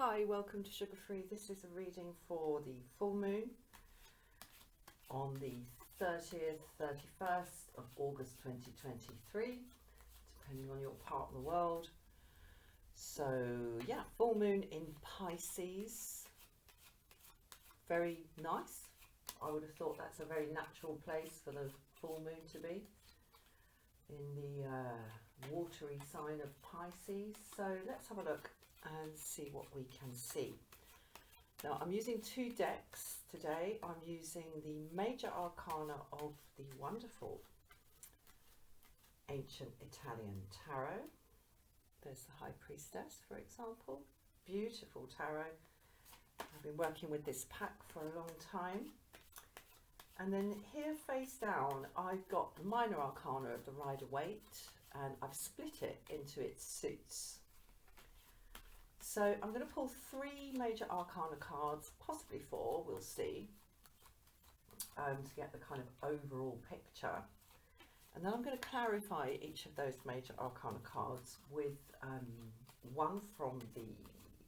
Hi, welcome to Sugar Free. This is a reading for the full moon on the 30th, 31st of August 2023, depending on your part of the world. So yeah, full moon in Pisces. Very nice. I would have thought that's a very natural place for the full moon to be, in the watery sign of Pisces. So let's have a look and see what we can see. Now I'm using two decks today. I'm using the Major Arcana of the wonderful ancient Italian tarot. There's the High Priestess, for example. Beautiful tarot. I've been working with this pack for a long time. And then here face down, I've got the Minor Arcana of the Rider-Waite, and I've split it into its suits. So I'm going to pull three Major Arcana cards, possibly four, we'll see, to get the kind of overall picture. And then I'm going to clarify each of those Major Arcana cards with one from the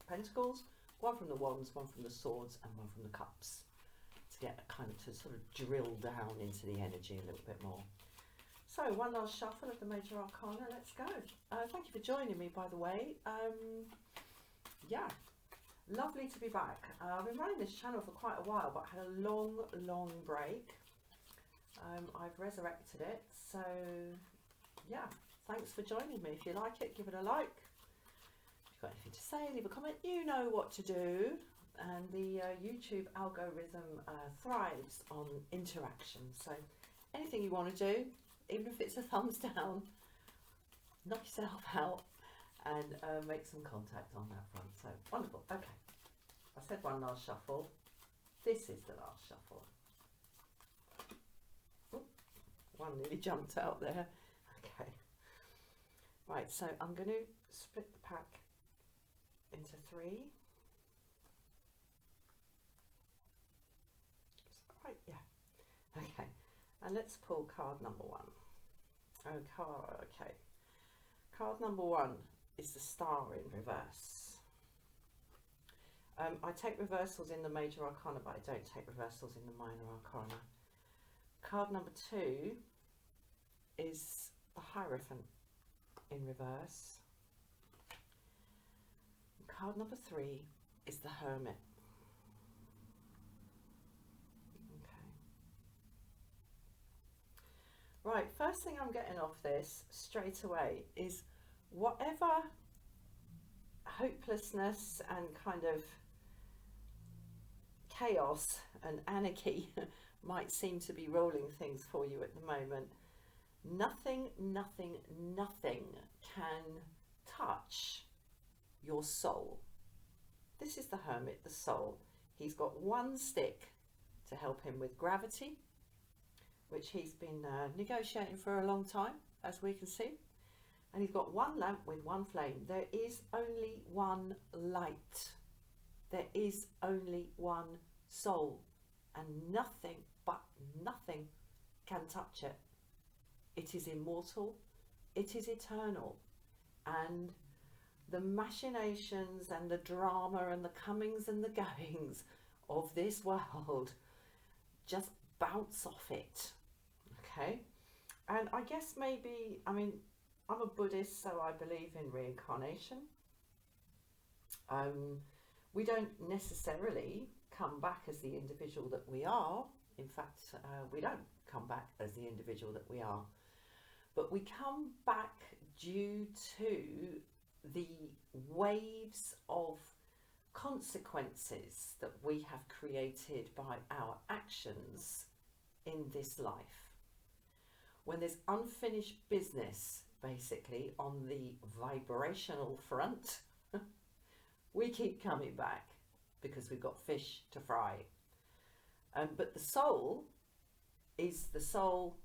Pentacles, one from the Wands, one from the Swords, and one from the Cups, to get a kind of, to sort of drill down into the energy a little bit more. So one last shuffle of the Major Arcana, let's go. Thank you for joining me, by the way. Yeah, lovely to be back. I've been running this channel for quite a while, but had a long break. I've resurrected it, so yeah, thanks for joining me. If you like it, give it a like. If you've got anything to say, leave a comment. You know what to do. And the YouTube algorithm thrives on interaction, so anything you want to do, even if it's a thumbs down, knock yourself out and make some contact on that front. So wonderful. Okay, I said one last shuffle. This is the last shuffle. Ooh, one nearly jumped out there. Okay, right, so I'm going to split the pack into three. Right, yeah. Okay, and let's pull card number one. Okay, card number one is the Star in reverse. I take reversals in the Major Arcana, but I don't take reversals in the Minor Arcana. Card number two is the Hierophant in reverse. Card number three is the Hermit. Right, first thing I'm getting off this straight away is whatever hopelessness and kind of chaos and anarchy might seem to be rolling things for you at the moment, nothing can touch your soul. This is the Hermit, the soul. He's got one stick to help him with gravity, which he's been negotiating for a long time, as we can see. And he's got one lamp with one flame. There is only one light. There is only one soul. And nothing but nothing can touch it. It is immortal. It is eternal. And the machinations and the drama and the comings and the goings of this world just bounce off it. Okay, and I guess maybe, I mean, I'm a Buddhist, so I believe in reincarnation. We don't necessarily come back as the individual that we are. In fact, we don't come back as the individual that we are. But we come back due to the waves of consequences that we have created by our actions in this life. When there's unfinished business, basically, on the vibrational front, we keep coming back because we've got fish to fry. But the soul is the soul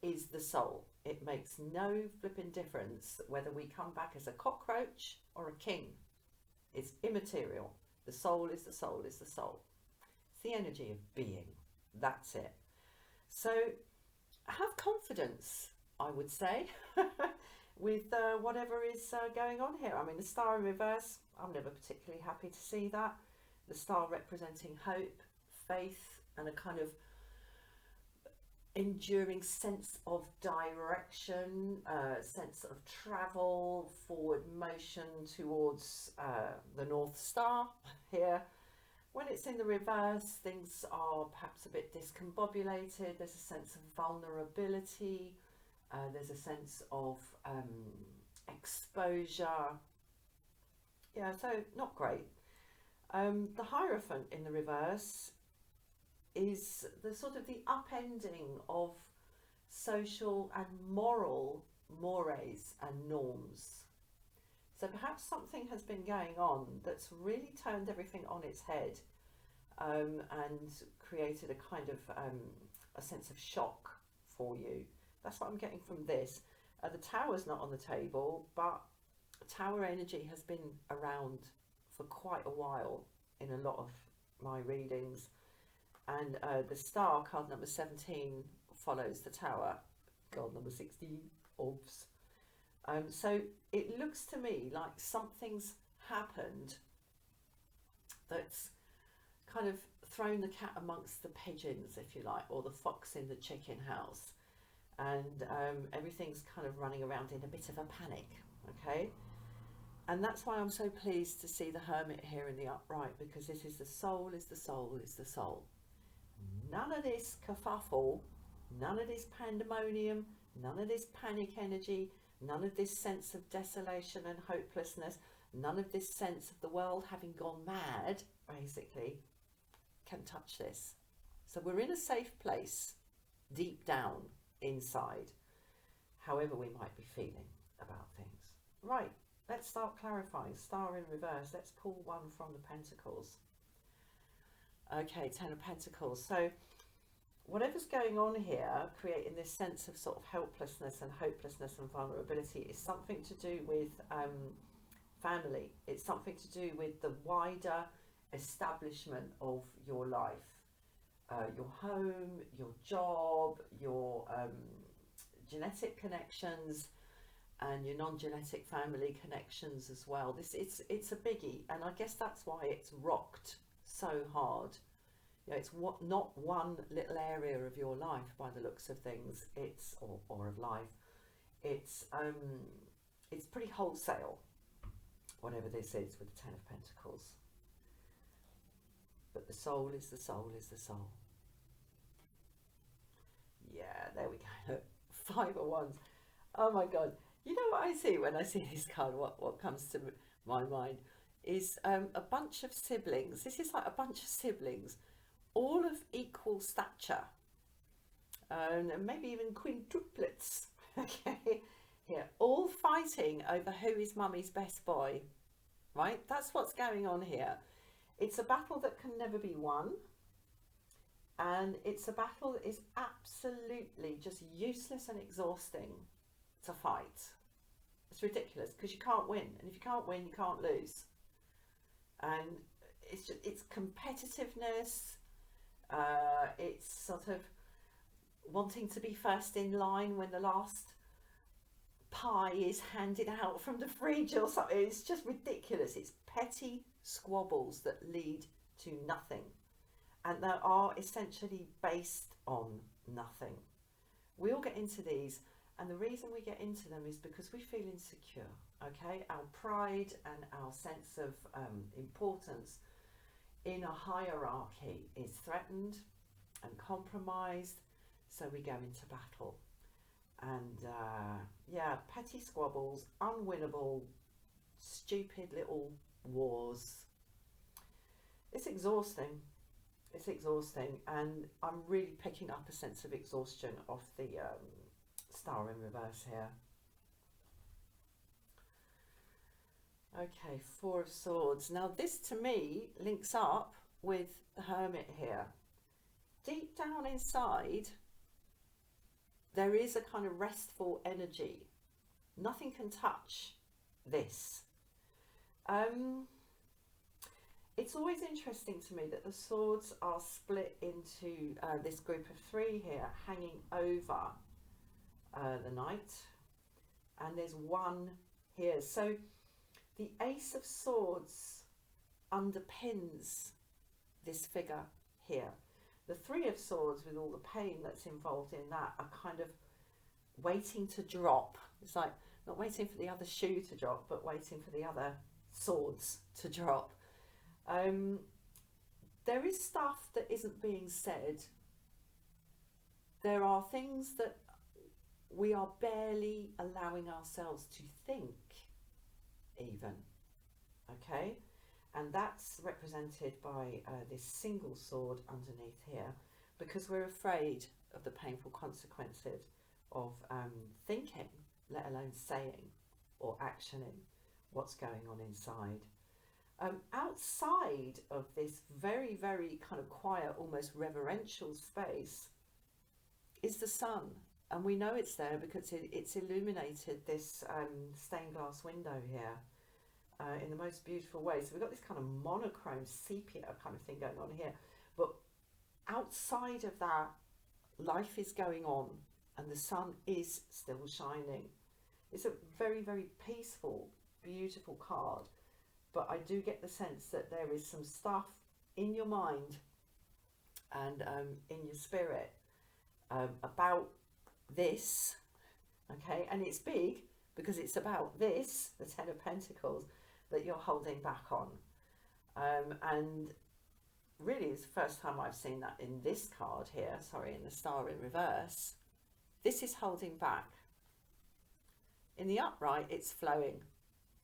is the soul. It makes no flipping difference whether we come back as a cockroach or a king. It's immaterial. The soul is the soul is the soul. It's the energy of being. That's it. So have confidence, I would say, with whatever is going on here. I mean, the star in reverse, I'm never particularly happy to see that. The star representing hope, faith, and a kind of enduring sense of direction, sense of travel, forward motion towards the North Star here. When it's in the reverse, things are perhaps a bit discombobulated. There's a sense of vulnerability. There's a sense of exposure. Yeah, so not great. The Hierophant in the reverse is the sort of the upending of social and moral mores and norms. So perhaps something has been going on that's really turned everything on its head, and created a kind of a sense of shock for you. That's what I'm getting from this. The Tower's not on the table, but Tower energy has been around for quite a while in a lot of my readings. And the Star, card number 17, follows the Tower, card number 16, obs. So it looks to me like something's happened that's kind of thrown the cat amongst the pigeons, if you like, or the fox in the chicken house. And everything's kind of running around in a bit of a panic, okay? And that's why I'm so pleased to see the Hermit here in the upright, because this is the soul, is the soul, is the soul. None of this kerfuffle, none of this pandemonium, none of this panic energy, none of this sense of desolation and hopelessness, none of this sense of the world having gone mad, basically, can touch this. So we're in a safe place, deep down inside, however we might be feeling about things. Right, let's start clarifying. Star in reverse. Let's pull one from the Pentacles. Okay, Ten of Pentacles. So whatever's going on here, creating this sense of sort of helplessness and hopelessness and vulnerability, is something to do with family. It's something to do with the wider establishment of your life. Your home, your job, your genetic connections, and your non-genetic family connections as well. It's a biggie, and I guess that's why it's rocked so hard. You know, it's not one little area of your life by the looks of things. It's or of life. It's pretty wholesale, whatever this is with the Ten of Pentacles. But the soul is the soul is the soul. Yeah, there we go. Five of Wands. Oh my God. You know what I see when I see this card? What comes to my mind is a bunch of siblings. This is like a bunch of siblings, all of equal stature, and maybe even quintuplets. Okay, yeah, all fighting over who is mummy's best boy. Right, that's what's going on here. It's a battle that can never be won, and it's a battle that is absolutely just useless and exhausting to fight. It's ridiculous because you can't win, and if you can't win, you can't lose. And it's competitiveness. It's sort of wanting to be first in line when the last pie is handed out from the fridge or something. It's just ridiculous. It's petty squabbles that lead to nothing, and they are essentially based on nothing. We all get into these, and the reason we get into them is because we feel insecure. Okay, our pride and our sense of importance in a hierarchy is threatened and compromised, so we go into battle. And yeah, petty squabbles, unwinnable, stupid little wars. It's exhausting. It's exhausting, and I'm really picking up a sense of exhaustion off the Star in reverse here. Okay, Four of Swords. Now this to me links up with the Hermit here. Deep down inside, there is a kind of restful energy. Nothing can touch this. It's always interesting to me that the swords are split into this group of three here, hanging over the knight. and there's 1 here. So the Ace of Swords underpins this figure here. The 3 of Swords, with all the pain that's involved in that, are kind of waiting to drop. It's like not waiting for the other shoe to drop, but waiting for the other swords to drop. There is stuff that isn't being said. There are things that we are barely allowing ourselves to think even, okay? And that's represented by this single sword underneath here, because we're afraid of the painful consequences of thinking, let alone saying or actioning what's going on inside. Outside of this very, very kind of quiet, almost reverential space is the sun. And we know it's there because it's illuminated this stained glass window here in the most beautiful way. So we've got this kind of monochrome sepia kind of thing going on here. But outside of that, life is going on and the sun is still shining. It's a very, very peaceful, beautiful card. But I do get the sense that there is some stuff in your mind and in your spirit about this, okay? And it's big because it's about this, the 10 of Pentacles, that you're holding back on. And really it's the first time I've seen that in this card here, sorry, in the Star in reverse. This is holding back. In the upright, it's flowing.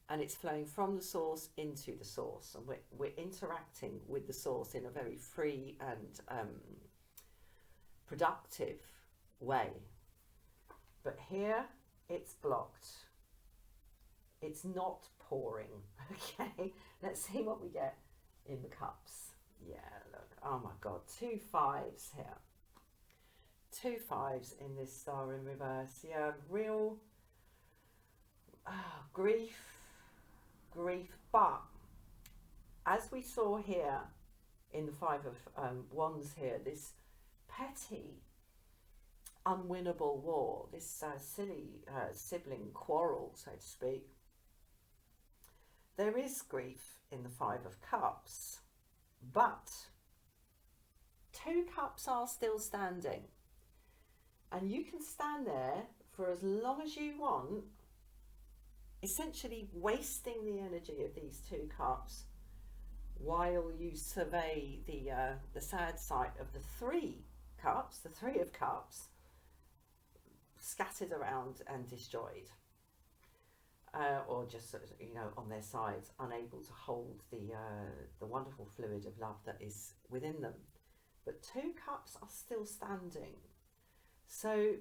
And it's flowing from the source into the source. And we're interacting with the source in a very free and productive way. But here, it's blocked. It's not pouring, okay? Let's see what we get in the cups. Yeah, look, oh my God, 2 5s here. 2 5s in this Star in reverse. Yeah, real grief, but as we saw here in the 5 of Wands here, this petty, unwinnable war, this silly sibling quarrel, so to speak, there is grief in the 5 of Cups, but 2 cups are still standing, and you can stand there for as long as you want, essentially wasting the energy of these 2 cups while you survey the sad sight of the 3 cups, the 3 of Cups, scattered around and destroyed, or just, you know, on their sides, unable to hold the wonderful fluid of love that is within them. But 2 cups are still standing. So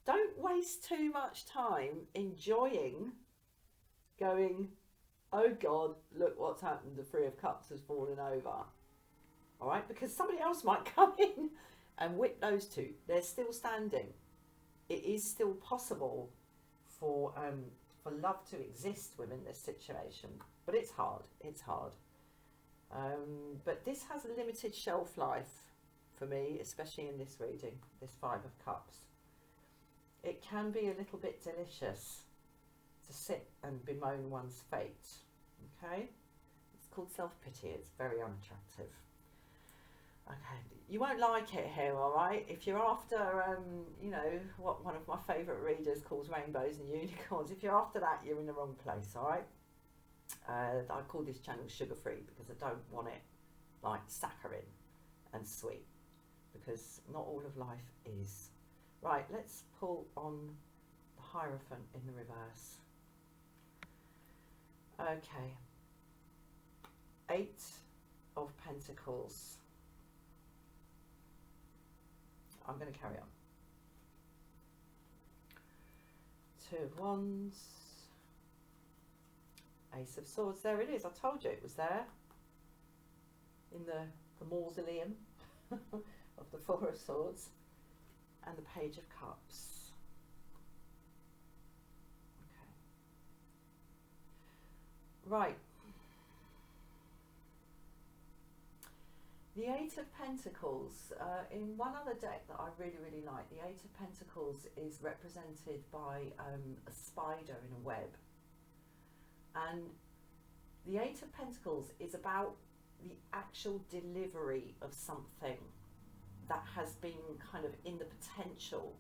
don't waste too much time enjoying going, oh God, look what's happened, the 3 of Cups has fallen over. All right, because somebody else might come in and whip those 2. They're still standing. It is still possible for love to exist within this situation, but it's hard. It's hard. But this has a limited shelf life for me, especially in this reading, this 5 of Cups. It can be a little bit delicious to sit and bemoan one's fate, okay? It's called self-pity. It's very unattractive. Okay, you won't like it here, all right? If you're after, you know, what one of my favourite readers calls rainbows and unicorns, if you're after that, you're in the wrong place, all right? I call this channel sugar-free because I don't want it like saccharine and sweet, because not all of life is. Right, let's pull on the Hierophant in the reverse. Okay, 8 of Pentacles. I'm going to carry on. 2 of Wands. Ace of Swords. There it is. I told you it was there. In the mausoleum of the 4 of Swords. And the Page of Cups. Okay. Right. The Eight of Pentacles, in one other deck that I really, really like, the Eight of Pentacles is represented by a spider in a web. And the Eight of Pentacles is about the actual delivery of something that has been kind of in the potential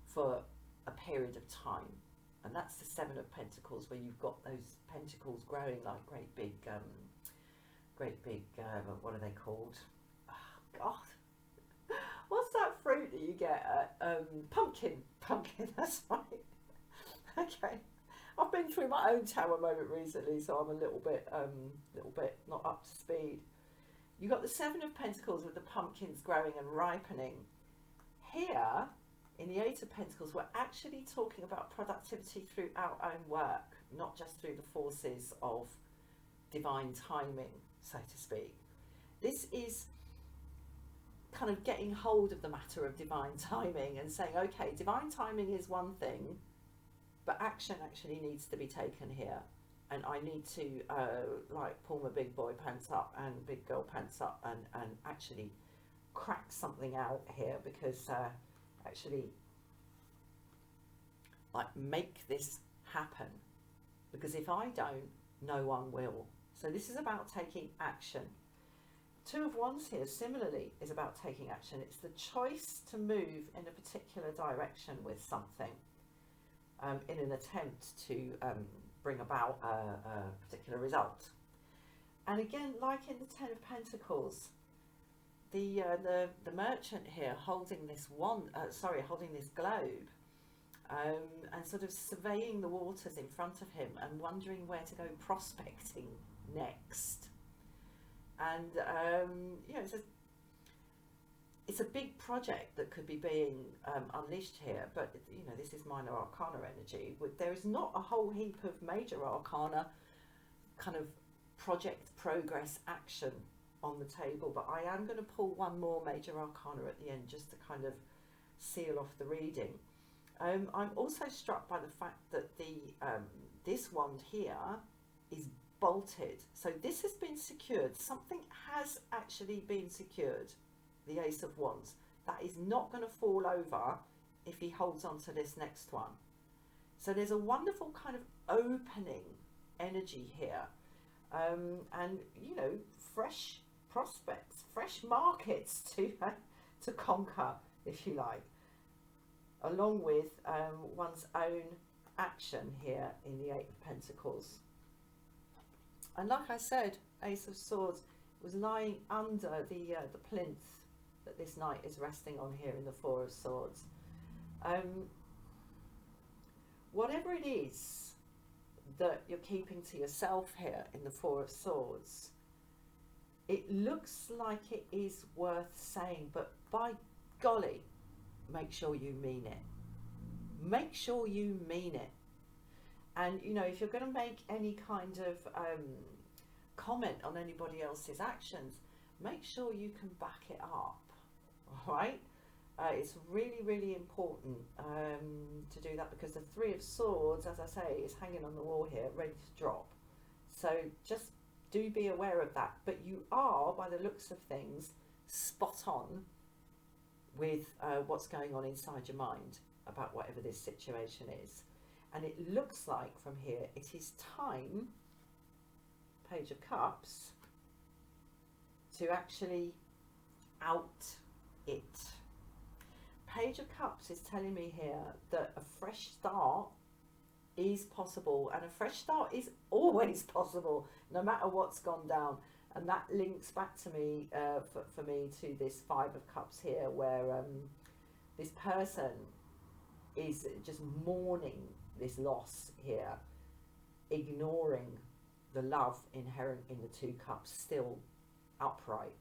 for a period of time. And that's the Seven of Pentacles, where you've got those pentacles growing like great big, what are they called? Oh, God. What's that fruit that you get at, pumpkin, that's right. Okay. I've been through my own tower moment recently, so I'm a little bit not up to speed. You've got the Seven of Pentacles with the pumpkins growing and ripening. Here, in the Eight of Pentacles, we're actually talking about productivity through our own work, not just through the forces of divine timing, so to speak. This is kind of getting hold of the matter of divine timing and saying, okay, divine timing is one thing, but action actually needs to be taken here. And I need to like pull my big boy pants up and big girl pants up and actually crack something out here, because actually like make this happen, because if I don't, no one will. So this is about taking action. Two of Wands here similarly is about taking action. It's the choice to move in a particular direction with something in an attempt to bring about a particular result. And again, like in the Ten of Pentacles, the merchant here holding this holding this globe, and sort of surveying the waters in front of him and wondering where to go prospecting next. And you know, it's a big project that could be being unleashed here, but you know, this is minor arcana energy. There is not a whole heap of major arcana kind of project progress action on the table, but I am going to pull one more major arcana at the end just to kind of seal off the reading. I'm also struck by the fact that this wand here is bolted, so this has been secured. Something has actually been secured. The Ace of Wands, that is not going to fall over if he holds on to this next one. So there's a wonderful kind of opening energy here, and you know, fresh prospects, fresh markets to conquer, if you like, along with one's own action here in the Eight of Pentacles. And like I said, Ace of Swords was lying under the plinth that this knight is resting on here in the Four of Swords. Whatever it is that you're keeping to yourself here in the Four of Swords, it looks like it is worth saying, but by golly, make sure you mean it. Make sure you mean it. And you know, if you're going to make any kind of comment on anybody else's actions, make sure you can back it up. All right, it's really, really important to do that, because the Three of Swords, as I say, is hanging on the wall here, ready to drop. So just do be aware of that. But you are, by the looks of things, spot on with what's going on inside your mind about whatever this situation is. And it looks like from here it is time, Page of Cups, to actually out it. Page of Cups is telling me here that a fresh start is possible, and a fresh start is always possible, no matter what's gone down. And that links back to me, for me, to this Five of Cups here, where this person is just mourning this loss here, ignoring the love inherent in the Two Cups still upright.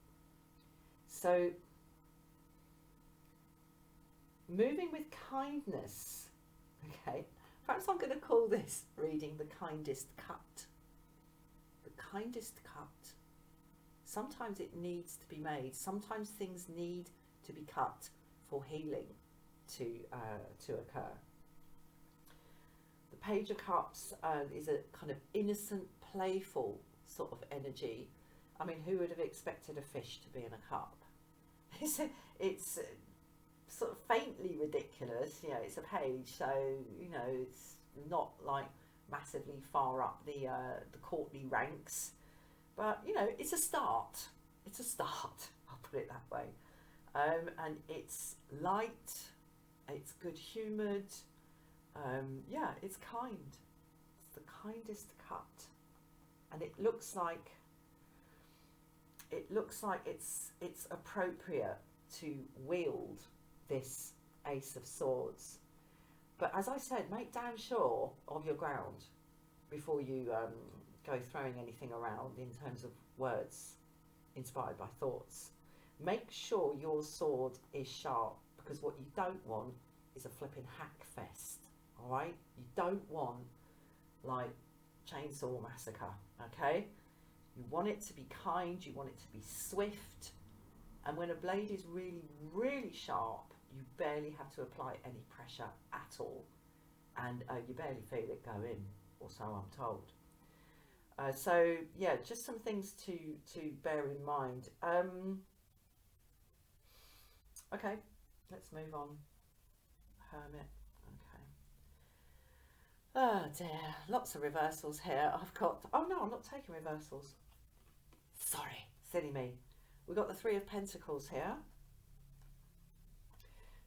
So moving with kindness, okay, perhaps I'm going to call this reading the kindest cut. The kindest cut. Sometimes it needs to be made. Sometimes things need to be cut for healing to occur. The Page of Cups is a kind of innocent, playful sort of energy. I mean, who would have expected a fish to be in a cup? It's sort of faintly ridiculous, you know, it's a page, so, you know, it's not like massively far up the courtly ranks, but, you know, it's a start. It's a start, I'll put it that way. And it's light, it's good-humoured, yeah, it's kind. It's the kindest cut, and it looks like it's appropriate to wield this Ace of Swords. But as I said, make damn sure of your ground before you go throwing anything around in terms of words inspired by thoughts. Make sure your sword is sharp, because what you don't want is a flipping hack fest, all right? You don't want, like, Chainsaw Massacre, okay? You want it to be kind, you want it to be swift, and when a blade is really, really sharp, you barely have to apply any pressure at all, and you barely feel it go in, or so I'm told. So yeah, just some things to bear in mind. Okay, let's move on. Hermit. Okay. Oh dear, lots of reversals here. I've got, oh no, I'm not taking reversals. Sorry, silly me. We've got the Three of Pentacles here.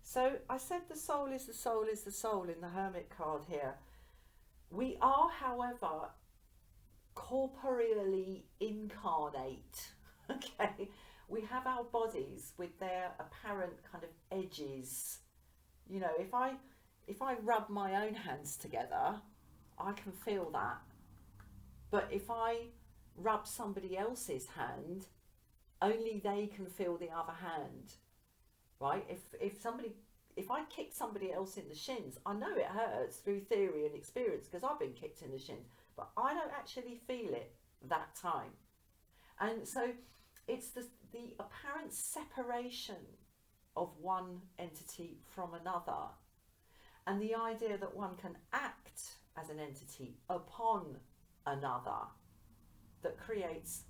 So I said the soul is the soul is the soul in the Hermit card here. We are, however, corporeally incarnate. Okay, we have our bodies with their apparent kind of edges. You know, if I rub my own hands together, I can feel that. But if I rub somebody else's hand, only they can feel the other hand, right? If I kick somebody else in the shins, I know it hurts through theory and experience because I've been kicked in the shins, but I don't actually feel it that time. And so it's the apparent separation of one entity from another, and the idea that one can act as an entity upon another that creates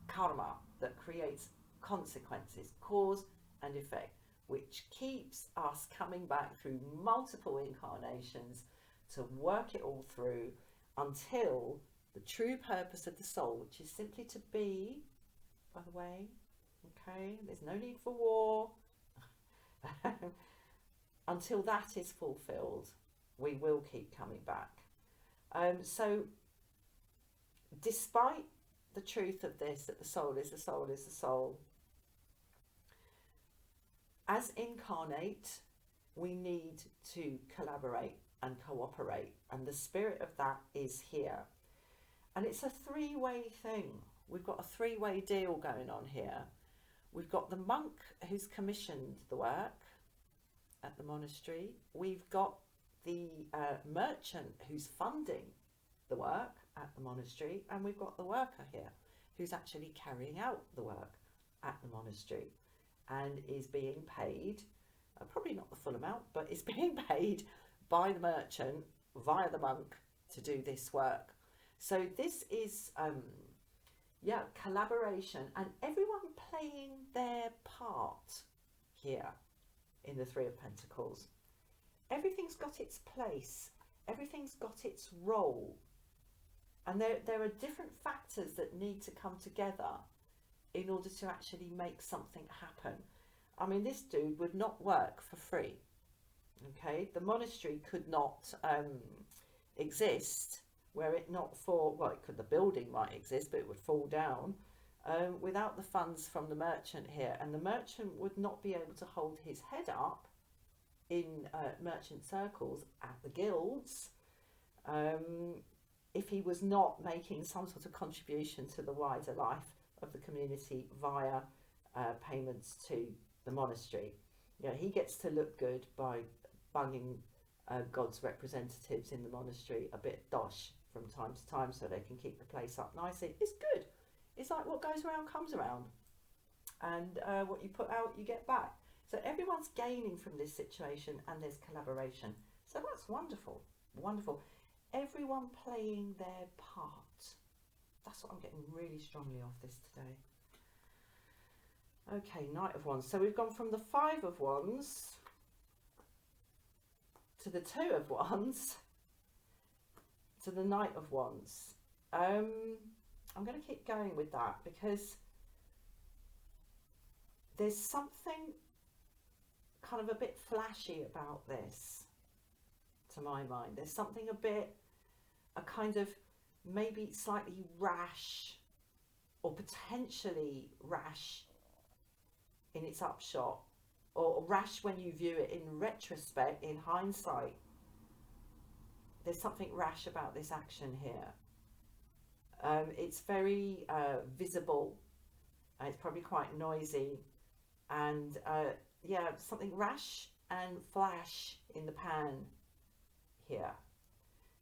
karma, that creates consequences, cause and effect, which keeps us coming back through multiple incarnations to work it all through until the true purpose of the soul, which is simply to be, by the way, okay, there's no need for war, until that is fulfilled, we will keep coming back. So despite the truth of this, that the soul is the soul is the soul, as incarnate, we need to collaborate and cooperate, and the spirit of that is here. And it's a three-way thing. We've got a three-way deal going on here. We've got the monk who's commissioned the work at the monastery. We've got the merchant who's funding the work at the monastery, and we've got the worker here who's actually carrying out the work at the monastery and is being paid, probably not the full amount, but is being paid by the merchant via the monk to do this work. So this is yeah, collaboration, and everyone playing their part here in the Three of Pentacles. Everything's got its place, everything's got its role, and there are different factors that need to come together in order to actually make something happen. I mean, this dude would not work for free, okay? The monastery could not exist were it not for, well, it could, the building might exist, but it would fall down without the funds from the merchant here. And the merchant would not be able to hold his head up in merchant circles at the guilds if he was not making some sort of contribution to the wider life of the community via payments to the monastery. You know, he gets to look good by bunging God's representatives in the monastery a bit dosh from time to time so they can keep the place up nicely. It's good. It's like what goes around comes around, and what you put out you get back. So everyone's gaining from this situation, and there's collaboration. So that's wonderful, wonderful. Everyone playing their part. That's what I'm getting really strongly off this today. Okay, Knight of Wands. So we've gone from the Five of Wands to the Two of Wands to the Knight of Wands. I'm going to keep going with that because there's something kind of a bit flashy about this, to my mind. There's something a kind of maybe slightly rash or potentially rash in its upshot, or rash when you view it in retrospect, in hindsight. There's something rash about this action here. It's very visible, it's probably quite noisy, and yeah, something rash and flash in the pan here.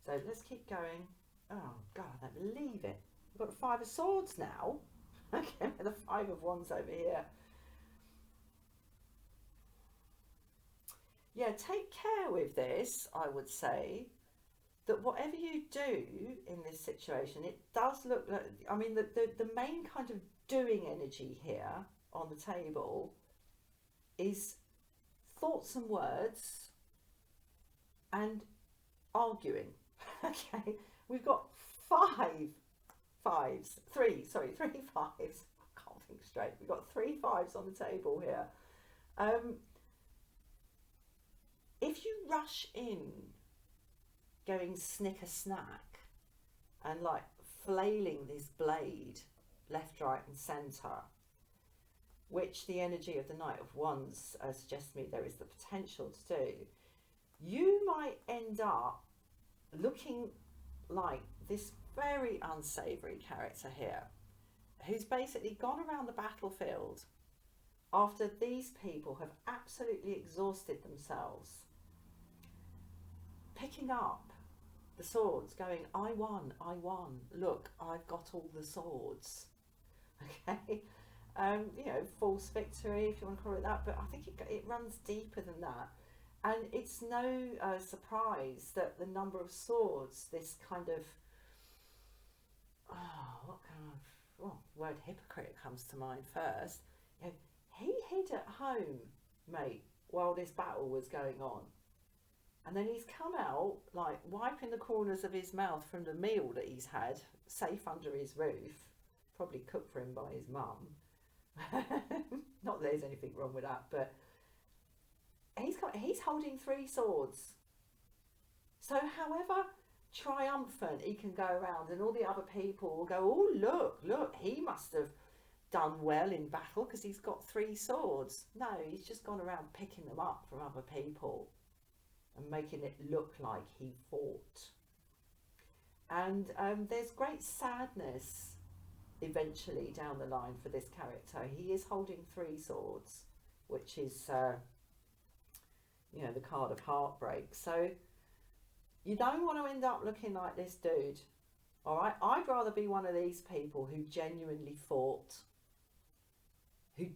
So let's keep going. Oh God, I don't believe it. We've got the Five of Swords now. Okay, the Five of Wands over here. Yeah, take care with this, I would say, that whatever you do in this situation, it does look like, I mean, the main kind of doing energy here on the table is thoughts and words and arguing. Okay, we've got three fives. I can't think straight. We've got 3 5s on the table here. If you rush in going snicker snack and like flailing this blade left, right and centre, which the energy of the Knight of Wands suggests to me there is the potential to do, you might end up looking like this very unsavoury character here, who's basically gone around the battlefield after these people have absolutely exhausted themselves, picking up the swords, going, I won, look, I've got all the swords. Okay, you know, false victory, if you want to call it that, but I think it runs deeper than that. And it's no surprise that the number of swords, this kind of, what kind of, well, word hypocrite comes to mind first. You know, he hid at home, mate, while this battle was going on. And then he's come out, like, wiping the corners of his mouth from the meal that he's had, safe under his roof, probably cooked for him by his mum. Not that there's anything wrong with that, but he's holding 3 swords. So however triumphant he can go around, and all the other people will go, oh, look, he must have done well in battle because he's got 3 swords. No, he's just gone around picking them up from other people and making it look like he fought. And there's great sadness eventually down the line for this character. He is holding 3 swords, which is, you know, the card of heartbreak. So you don't want to end up looking like this dude. All right, I'd rather be one of these people who genuinely fought, who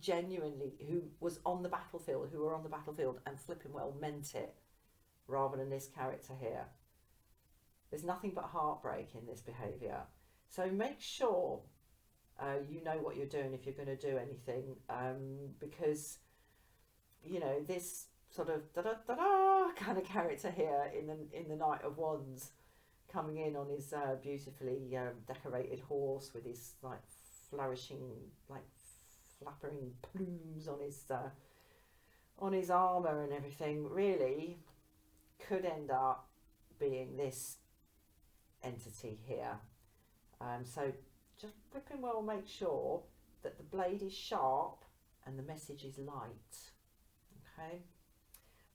was on the battlefield, who were on the battlefield and flipping well meant it, rather than this character here. There's nothing but heartbreak in this behaviour. So make sure you know what you're doing if you're going to do anything, because, you know, this sort of da-da-da-da kind of character here in the Knight of Wands, coming in on his beautifully decorated horse with his like flourishing, like flappering plumes on his armour and everything, really could end up being this entity here. So just flipping well make sure that the blade is sharp and the message is light. Okay,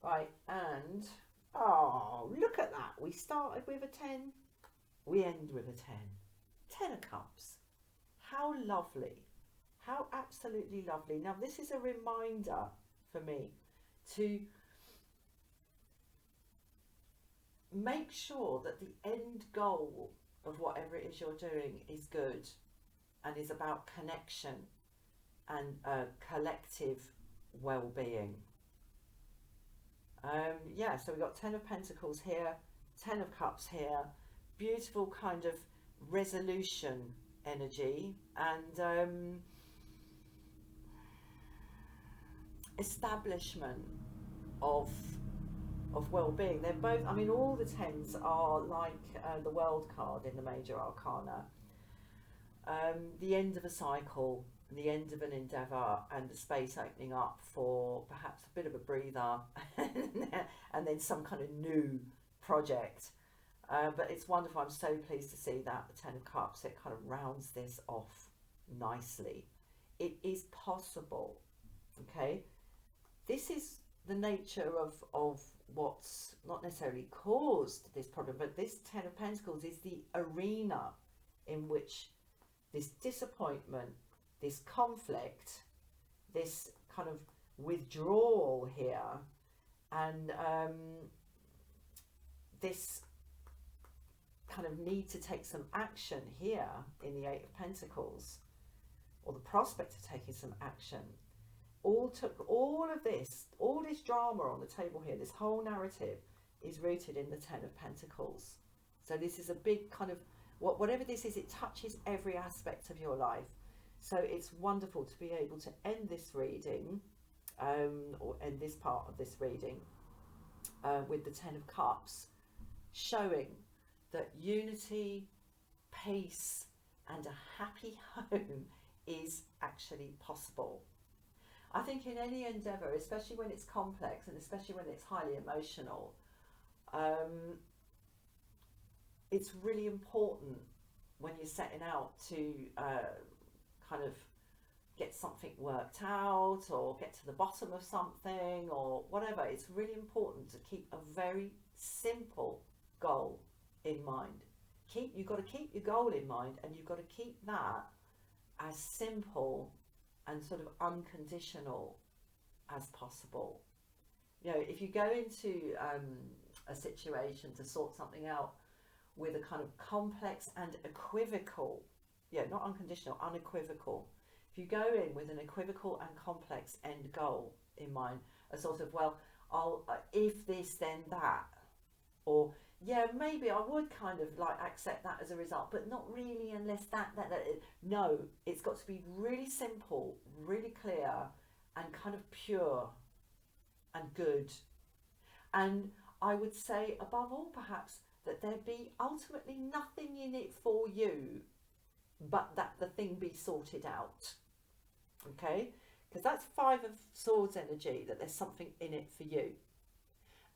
right, and oh, look at that, we started with a 10, we end with a 10 of Cups. How lovely, how absolutely lovely. Now this is a reminder for me to make sure that the end goal of whatever it is you're doing is good and is about connection and collective well-being. Yeah, so we've got 10 of Pentacles here, 10 of Cups here, beautiful kind of resolution energy, and establishment of well-being. They're both, I mean, all the tens are like the World card in the major arcana, the end of a cycle, the end of an endeavour, and the space opening up for perhaps a bit of a breather and then some kind of new project. But it's wonderful. I'm so pleased to see that the Ten of Cups, it kind of rounds this off nicely. It is possible, okay? This is the nature of what's not necessarily caused this problem, but this Ten of Pentacles is the arena in which this disappointment, this conflict, this kind of withdrawal here, and this kind of need to take some action here in the Eight of Pentacles, or the prospect of taking some action, all this drama on the table here, this whole narrative is rooted in the Ten of Pentacles. So this is a big kind of, whatever this is, it touches every aspect of your life. So it's wonderful to be able to end this reading, or end this part of this reading, with the Ten of Cups, showing that unity, peace, and a happy home is actually possible. I think in any endeavour, especially when it's complex and especially when it's highly emotional, it's really important when you're setting out to kind of get something worked out or get to the bottom of something or whatever. It's really important to keep a very simple goal in mind. You've got to keep your goal in mind, and you've got to keep that as simple and sort of unconditional as possible. You know, if you go into a situation to sort something out with a kind of complex and equivocal, not unconditional, unequivocal. If you go in with an equivocal and complex end goal in mind, a sort of, well, I'll if this then that, or maybe I would kind of like accept that as a result, but not really unless that. No, it's got to be really simple, really clear, and kind of pure and good. And I would say above all perhaps that there be ultimately nothing in it for you, but that the thing be sorted out. Okay? Because that's Five of Swords energy, that there's something in it for you.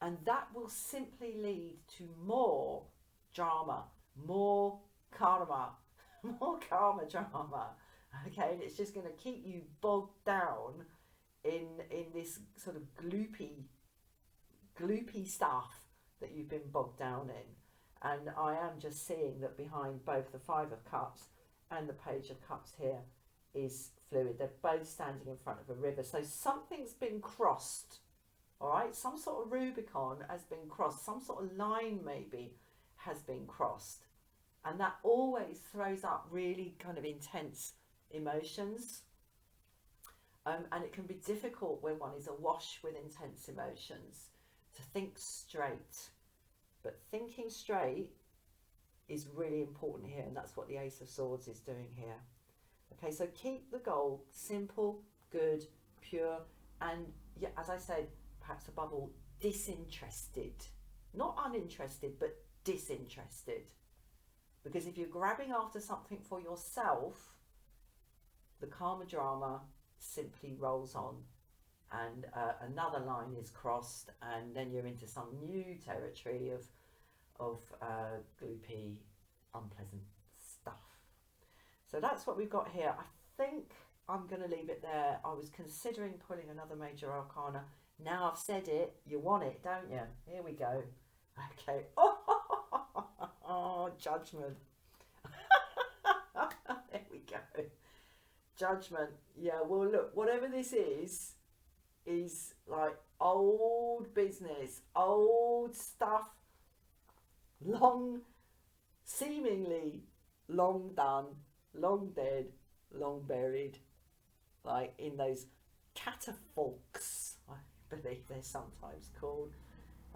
And that will simply lead to more drama, more karma, more karma drama. Okay, and it's just going to keep you bogged down in this sort of gloopy stuff that you've been bogged down in. And I am just seeing that behind both the Five of Cups and the Page of Cups here is fluid. They're both standing in front of a river. So something's been crossed. All right, some sort of Rubicon has been crossed, some sort of line maybe has been crossed. And that always throws up really kind of intense emotions. And it can be difficult when one is awash with intense emotions to think straight. But thinking straight is really important here, and that's what the Ace of Swords is doing here. Okay, so keep the goal simple, good, pure, and as I said, perhaps above all, disinterested. Not uninterested, but disinterested. Because if you're grabbing after something for yourself, the karma drama simply rolls on, and another line is crossed, and then you're into some new territory of gloopy, unpleasant stuff. So that's what we've got here. I think I'm going to leave it there. I was considering pulling another major arcana. Now I've said it, you want it, don't you? Here we go. Okay. Oh, Judgment. There we go. Judgment. Yeah, well, look, whatever this is like old business, old stuff, seemingly long done, long dead, long buried, like in those catafalques, I believe they're sometimes called.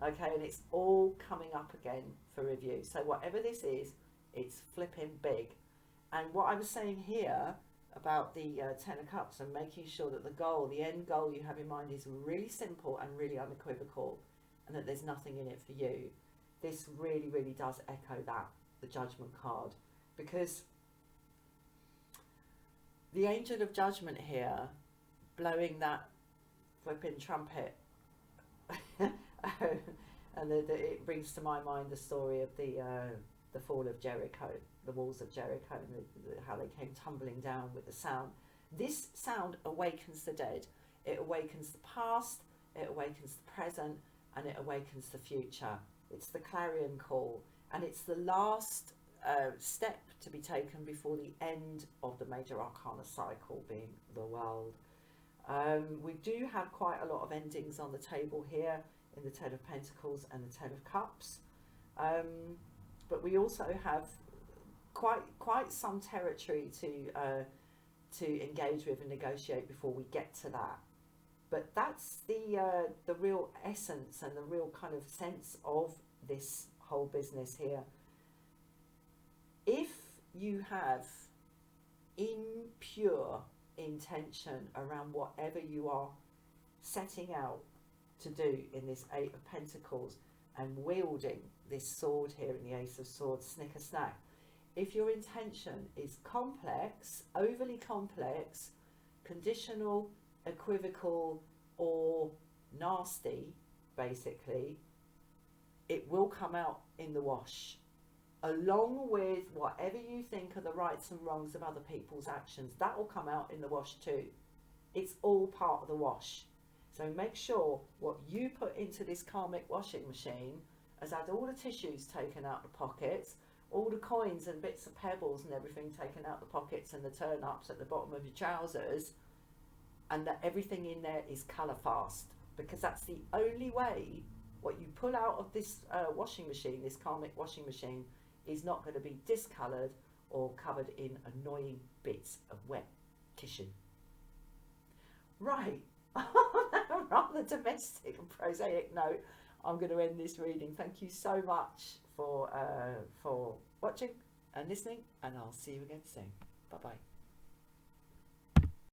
Okay, and it's all coming up again for review. So whatever this is, it's flipping big. And what I was saying here about the Ten of Cups and making sure that the goal, the end goal you have in mind is really simple and really unequivocal, and that there's nothing in it for you. This really, really does echo that, the Judgment card, because the Angel of Judgment here, blowing that flipping trumpet, and it brings to my mind the story of the fall of Jericho, the walls of Jericho, and how they came tumbling down with the sound. This sound awakens the dead. It awakens the past, it awakens the present, and it awakens the future. It's the clarion call, and it's the last step to be taken before the end of the major arcana cycle, being the world. We do have quite a lot of endings on the table here in the Ten of Pentacles and the Ten of Cups, but we also have quite some territory to engage with and negotiate before we get to that. But that's the real essence and the real kind of sense of this whole business here. If you have impure intention around whatever you are setting out to do in this Eight of Pentacles and wielding this sword here in the Ace of Swords, snicker snack, if your intention is complex, overly complex, conditional, equivocal, or nasty, basically, it will come out in the wash, along with whatever you think are the rights and wrongs of other people's actions. That will come out in the wash too. It's all part of the wash. So make sure what you put into this karmic washing machine has had all the tissues taken out the pockets, all the coins and bits of pebbles and everything taken out the pockets, and the turn-ups at the bottom of your trousers, and that everything in there is colour fast, because that's the only way what you pull out of this washing machine, this karmic washing machine, is not going to be discoloured or covered in annoying bits of wet tissue. Right, on a rather domestic and prosaic note, I'm going to end this reading. Thank you so much for watching and listening, and I'll see you again soon. Bye bye.